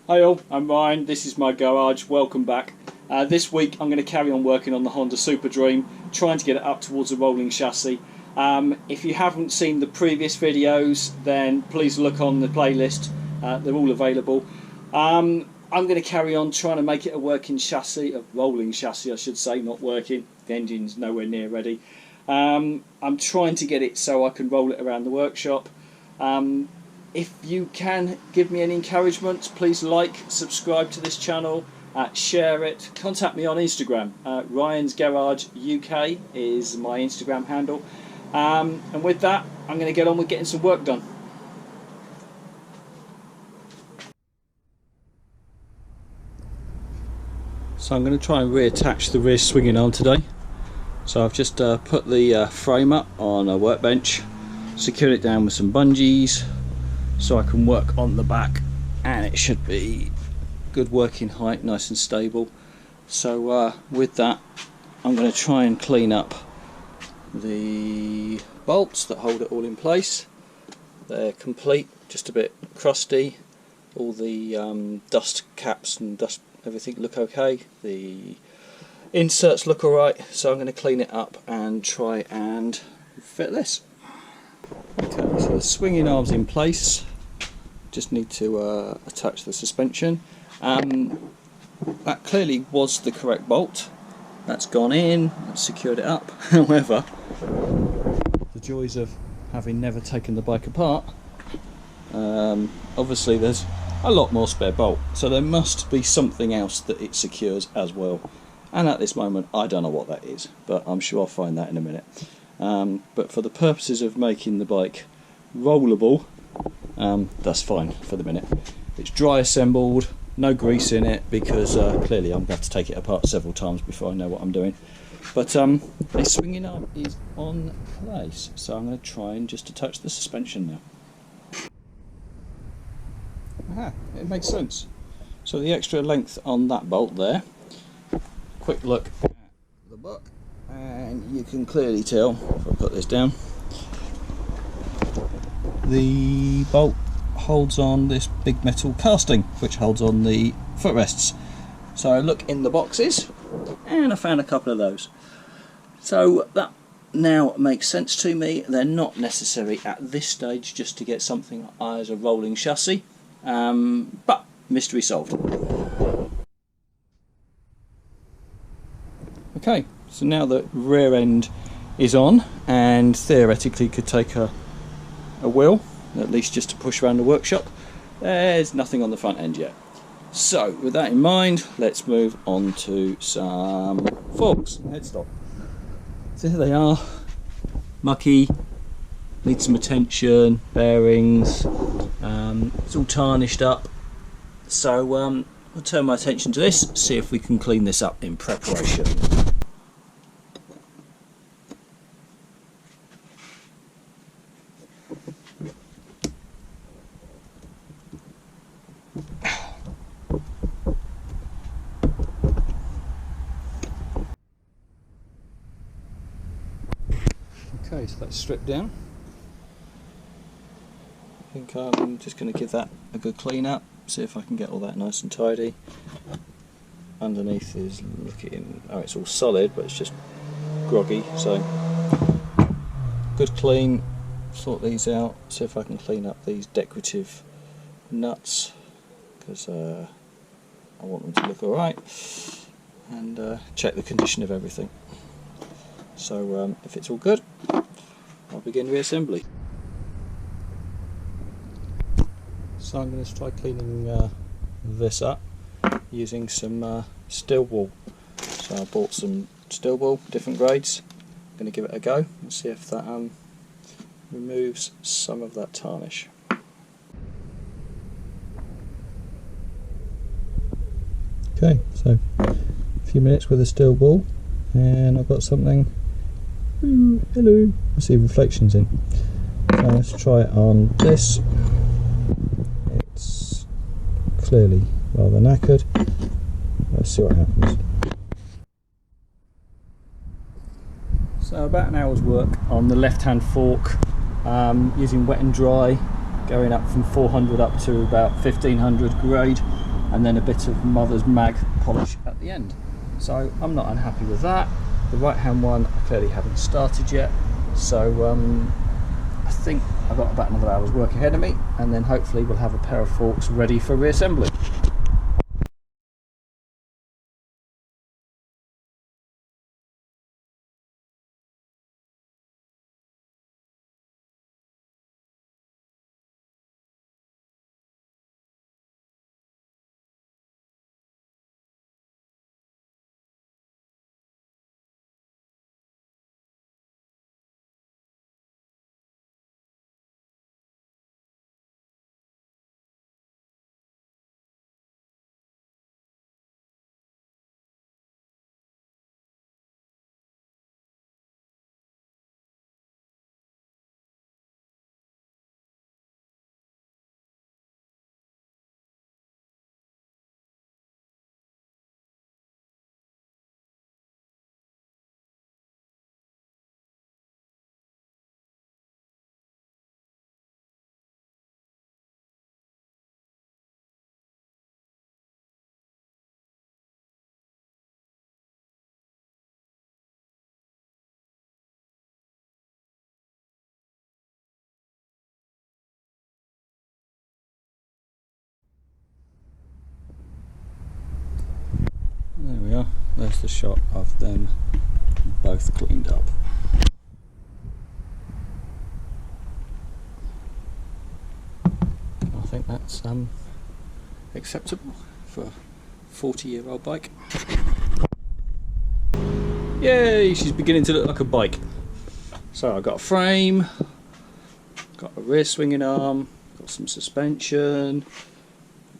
Hi all, I'm Ryan, this is my garage, welcome back. This week I'm going to carry on working on the Honda SuperDream, trying to get it up towards a rolling chassis. If you haven't seen the previous videos, then please look on the playlist, they're all available. I'm going to carry on trying to make it a working chassis, a rolling chassis I should say, not working, the engine's nowhere near ready. I'm trying to get it so I can roll it around the workshop. If you can give me any encouragement, please like, subscribe to this channel, share it, contact me on Instagram. Ryan's Garage UK is my Instagram handle. And with that, I'm going to get on with getting some work done. So I'm going to try and reattach the rear swinging arm today. So I've just put the frame up on a workbench, secured it down with some bungees, so I can work on the back, and it should be good working height, nice and stable. So with that, I'm going to try and clean up the bolts that hold it all in place. They're complete, just a bit crusty. All the dust caps and dust everything look okay. The inserts look alright, so I'm going to clean it up and try and fit this. Okay, so the swinging arm's in place. Just need to attach the suspension. That clearly was the correct bolt. That's gone in, that's secured it up. However, the joys of having never taken the bike apart, obviously there's a lot more spare bolt, so there must be something else that it secures as well. And at this moment I don't know what that is, but I'm sure I'll find that in a minute. But for the purposes of making the bike rollable, that's fine for the minute. It's dry assembled, no grease in it, because clearly I'm going to have to take it apart several times before I know what I'm doing. But the swinging arm is on place, so I'm going to try and just attach the suspension now. Aha, it makes sense. So the extra length on that bolt there, quick look at the buck, and you can clearly tell, if I put this down, the bolt holds on this big metal casting which holds on the footrests. So I look in the boxes and I found a couple of those. So that now makes sense to me. They're not necessary at this stage just to get something as a rolling chassis, but mystery solved. Okay, so now the rear end is on and theoretically could take a wheel, at least just to push around the workshop. There's nothing on the front end yet. So with that in mind, let's move on to some forks and headstock. So here they are, mucky, need some attention, bearings, it's all tarnished up. So I'll turn my attention to this, see if we can clean this up in preparation. Okay, so that's stripped down. I think I'm just going to give that a good clean up, see if I can get all that nice and tidy. Underneath is looking, oh, it's all solid, but it's just groggy, so good clean, sort these out, see if I can clean up these decorative nuts, because I want them to look alright, and check the condition of everything. So if it's all good, I'll begin reassembly. So I'm going to try cleaning this up using some steel wool. So I bought some steel wool, different grades. I'm going to give it a go and see if that removes some of that tarnish. Okay, so a few minutes with a steel wool, and I've got something. Ooh, hello. I see reflections in. So let's try it on this. It's clearly rather knackered. Let's see what happens. So about an hour's work on the left hand fork, using wet and dry, going up from 400 up to about 1500 grade. and then a bit of mother's mag polish at the end. So I'm not unhappy with that. The right hand one I clearly haven't started yet, so I think I've got about another hour's work ahead of me, and then hopefully we'll have a pair of forks ready for reassembly. There we are, there's the shot of them both cleaned up. I think that's acceptable for a 40-year-old bike. Yay, she's beginning to look like a bike. So I've got a frame, got a rear swinging arm, got some suspension,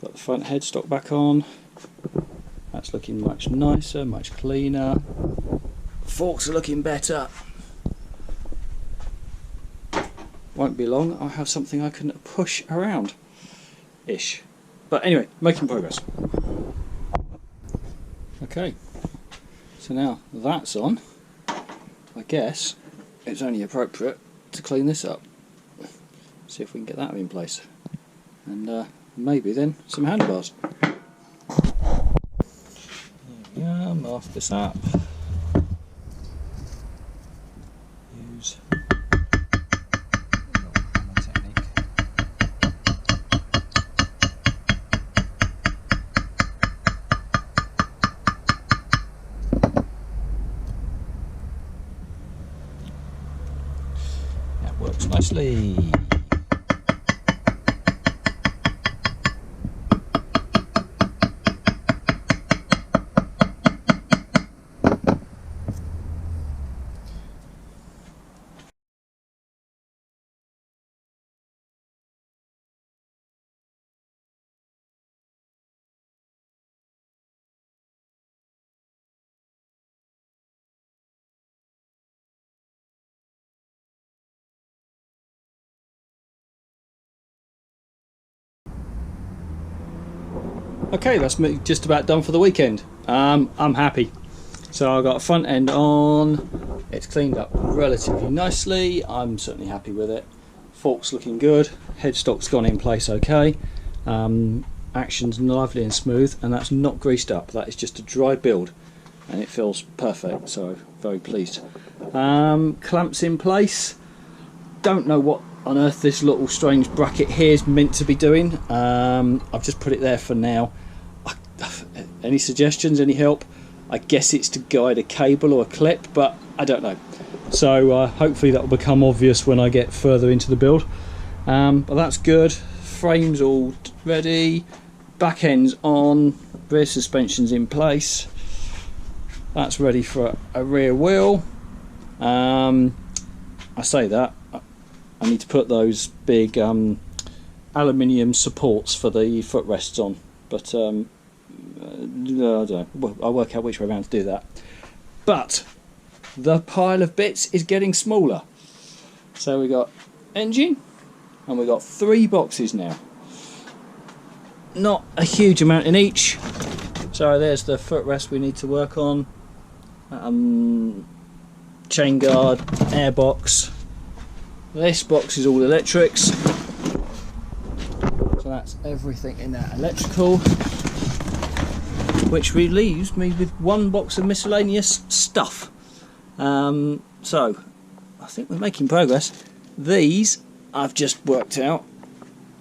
got the front headstock back on. That's looking much nicer, much cleaner. Forks are looking better. Won't be long, I'll have something I can push around ish. But anyway, making progress. Okay, so now that's on, I guess it's only appropriate to clean this up. See if we can get that in place. And maybe then some handlebars. Yeah, mask this up. Use hammer technique. That works nicely. Okay, that's me just about done for the weekend. I'm happy. So I got a front end on, it's cleaned up relatively nicely, I'm certainly happy with it. Forks looking good, headstock's gone in place okay, action's lively and smooth, and that's not greased up, that is just a dry build and it feels perfect, so very pleased. Clamps in place, don't know what on earth this little strange bracket here is meant to be doing. I've just put it there for now. Any suggestions, any help? I guess it's to guide a cable or a clip, but I don't know. So hopefully that will become obvious when I get further into the build. But that's good. Frame's all ready, back end's on, rear suspension's in place. That's ready for a rear wheel. I say that, I need to put those big aluminium supports for the footrests on, but I don't know. Well, I'll work out which way around to do that. But the pile of bits is getting smaller. So we got engine, and we got 3 boxes now. Not a huge amount in each. So there's the footrest we need to work on. Chain guard, airbox. This box is all electrics. So that's everything in that electrical. which relieves me with one box of miscellaneous stuff. So I think we're making progress. These I've just worked out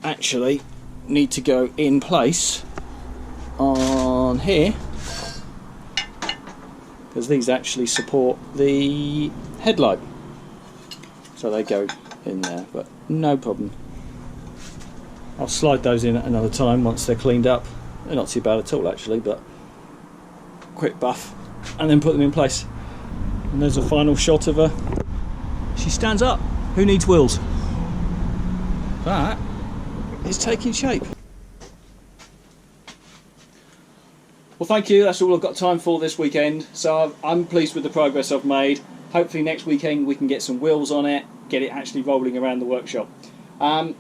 actually need to go in place on here, because these actually support the headlight, so they go in there, but no problem. I'll slide those in at another time once they're cleaned up. They're not too bad at all actually, but quick buff and then put them in place. And there's a final shot of her. She stands up. Who needs wheels? That is taking shape. Well, thank you. That's all I've got time for this weekend. So I'm pleased with the progress I've made. Hopefully next weekend we can get some wheels on it, get it actually rolling around the workshop.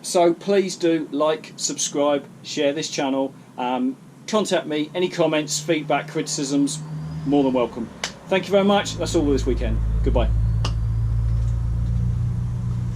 So please do like, subscribe, share this channel. Contact me. Any comments, feedback, criticisms, more than welcome. Thank you very much. That's all this weekend. Goodbye.